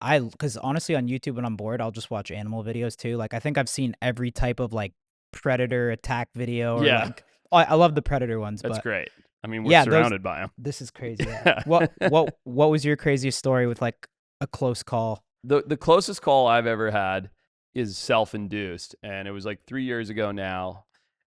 Because honestly, on YouTube when I'm bored, I'll just watch animal videos too. Like, I think I've seen every type of like predator attack video or Yeah, like, oh, I love the predator ones, that's but great. I mean, we're yeah, those. surrounded by them. This is crazy. Yeah. Yeah. What was your craziest story with like a close call? The closest call I've ever had is self-induced, and it was like 3 years ago now.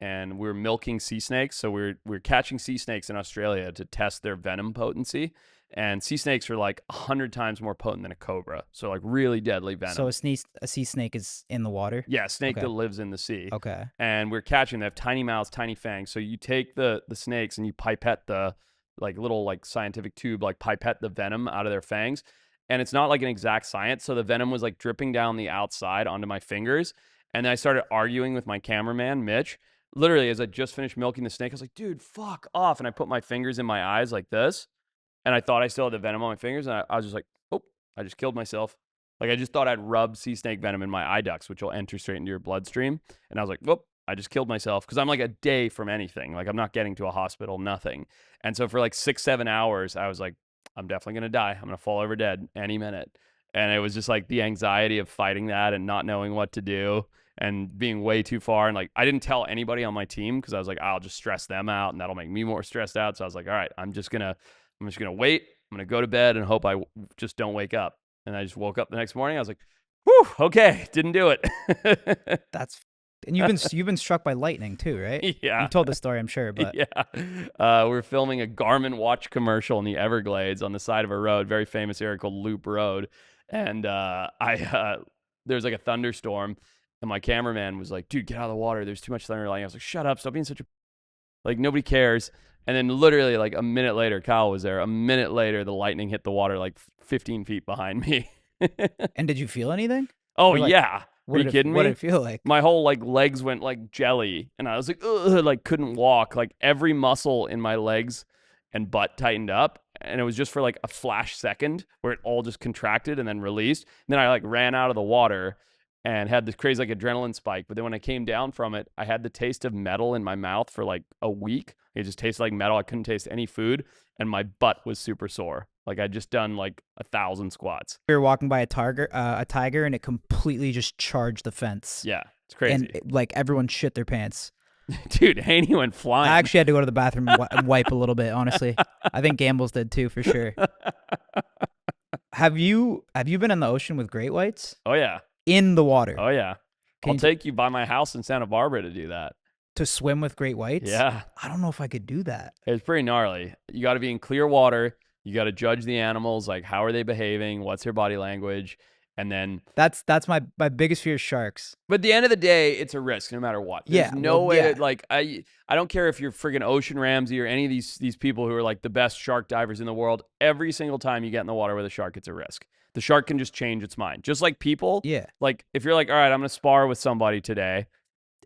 And we were milking sea snakes, so we are catching sea snakes in Australia to test their venom potency. And sea snakes are like 100 times more potent than a cobra, so like really deadly So venom. a sea snake is in the water. Yeah, snake Okay. that lives in the sea. Okay. And we're catching. They have tiny mouths, tiny fangs. So you take the snakes and you pipette the like little like scientific tube, like pipette the venom out of their fangs. And it's not like an exact science. So the venom was like dripping down the outside onto my fingers. And then I started arguing with my cameraman, Mitch. Literally, as I just finished milking the snake, I was like, dude, fuck off. And I put my fingers in my eyes like this. And I thought I still had the venom on my fingers. And I was just like, oh, I just killed myself. Like I just thought I'd rub sea snake venom in my eye ducts, which will enter straight into your bloodstream. And I was like, whoop, I just killed myself because I'm like a day from anything. Like I'm not getting to a hospital, nothing. And so for like 6, 7 hours, I was like, I'm definitely going to die. I'm going to fall over dead any minute. And it was just like the anxiety of fighting that and not knowing what to do and being way too far. And like, I didn't tell anybody on my team because I was like, I'll just stress them out and that'll make me more stressed out. So I was like, all right, I'm just going to wait. I'm going to go to bed and hope I just don't wake up. And I just woke up the next morning. I was like, whew, okay, didn't do it. That's and you've been struck by lightning too, right? Yeah. You've told the story, I'm sure, but Yeah. We're filming a Garmin watch commercial in the Everglades on the side of a road, very famous area called Loop Road. And there's like a thunderstorm. And my cameraman was like, dude, get out of the water. There's too much thunder lightning. I was like, shut up. Stop being such a. Like, nobody cares. And then literally, like a minute later, Kyle was there. A minute later, the lightning hit the water like 15 feet behind me. and did you feel anything? Oh, Or like yeah. Are you kidding what did me? it feel like? My whole like legs went like jelly and I was like, ugh, like couldn't walk. Like every muscle in my legs and butt tightened up. And it was just for like a flash second where it all just contracted and then released. And then I like ran out of the water and had this crazy like adrenaline spike. But then when I came down from it, I had the taste of metal in my mouth for like a week. It just tasted like metal. I couldn't taste any food. And my butt was super sore. Like I'd just done like 1,000 squats. We were walking by a tiger, and it completely just charged the fence, Yeah, it's and crazy. like everyone shit their pants. Dude, Haney went flying. I actually had to go to the bathroom and wipe a little bit. Honestly, I think Gambles did too, for sure. Have you been in the ocean with great whites Oh, yeah. in the water? Oh, yeah. Can I'll you take you by my house in Santa Barbara to do that. to swim with great whites? Yeah. I don't know if I could do that. It's pretty gnarly. You got to be in clear water. You got to judge the animals. Like, how are they behaving? What's their body language? And then, That's my biggest fear is sharks. but at the end of the day, it's a risk no matter what. There's Yeah, no well, way yeah. to, like, I don't care if you're friggin' Ocean Ramsey or any of these people who are like the best shark divers in the world. Every single time you get in the water with a shark, it's a risk. The shark can just change its mind. Just like people, Yeah. like if you're like, all right, I'm going to spar with somebody today,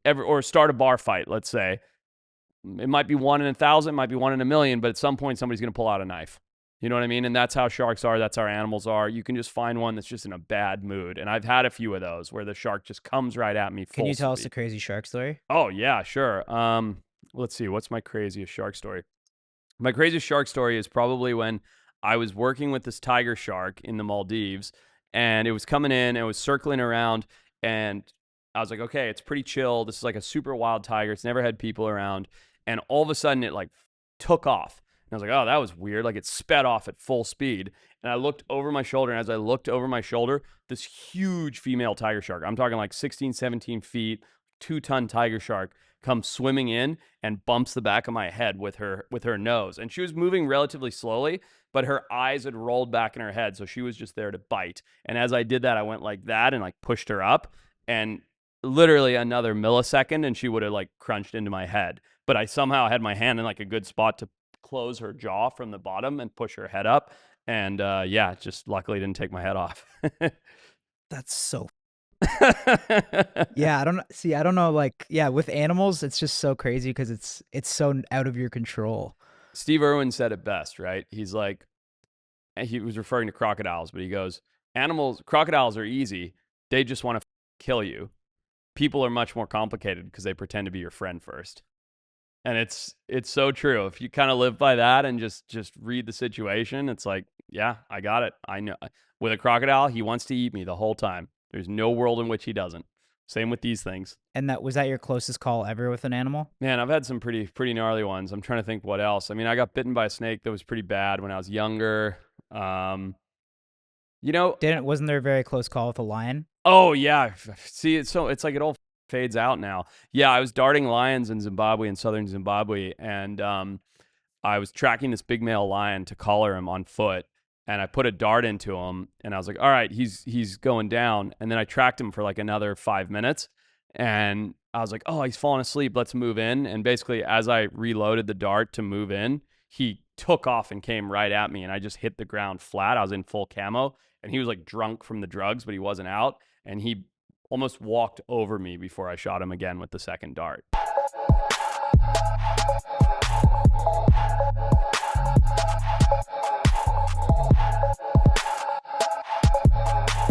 or start a bar fight, let's say. It might be 1 in 1,000, it might be 1 in a million, but at some point somebody's going to pull out a knife. You know what I mean? And that's how sharks are. That's how animals are. You can just find one that's just in a bad mood. And I've had a few of those where the shark just comes right at me. Can you tell us speed. a crazy shark story? Oh, yeah, sure. Let's see. What's my craziest shark story? My craziest shark story is probably when I was working with this tiger shark in the Maldives, and it was coming in, and it was circling around, and I was like, okay, it's pretty chill. This is like a super wild tiger. It's never had people around. And all of a sudden it like took off. And I was like, oh, that was weird. Like it sped off at full speed. And I looked over my shoulder. And as I looked over my shoulder, this huge female tiger shark, I'm talking like 16, 17 feet, 2-ton tiger shark, comes swimming in and bumps the back of my head with her nose. And she was moving relatively slowly, but her eyes had rolled back in her head. So she was just there to bite. And as I did that, I went like that and like pushed her up. And literally another millisecond and she would have like crunched into my head. But I somehow had my hand in like a good spot to close her jaw from the bottom and push her head up. And yeah, just luckily didn't take my head off. That's so. Yeah, I don't know. Like, yeah, with animals, it's just so crazy because it's so out of your control. Steve Irwin said it best, right? He's like, he was referring to crocodiles, but he goes, crocodiles are easy. They just want to kill you. People are much more complicated because they pretend to be your friend first. And it's so true. If you kind of live by that and just read the situation, it's like Yeah, I got it. I know. With a crocodile, he wants to eat me the whole time. There's no world in which he doesn't. Same with these things. And that your closest call ever with an animal? Man, I've had some pretty gnarly ones. I'm trying to think what else. I mean, I got bitten by a snake that was pretty bad when I was younger. Um, you know, Wasn't there a very close call with a lion? oh yeah. See, it's like it all fades out now. Yeah, I was darting lions in Zimbabwe, in southern Zimbabwe, and I was tracking this big male lion to collar him on foot, and I put a dart into him, and I was like, "All right, he's going down." And then I tracked him for like another 5 minutes, and I was like, "Oh, he's falling asleep. Let's move in." And basically, as I reloaded the dart to move in, he took off and came right at me, and I just hit the ground flat. I was in full camo, and he was like drunk from the drugs, but he wasn't out, and he almost walked over me before I shot him again with the second dart.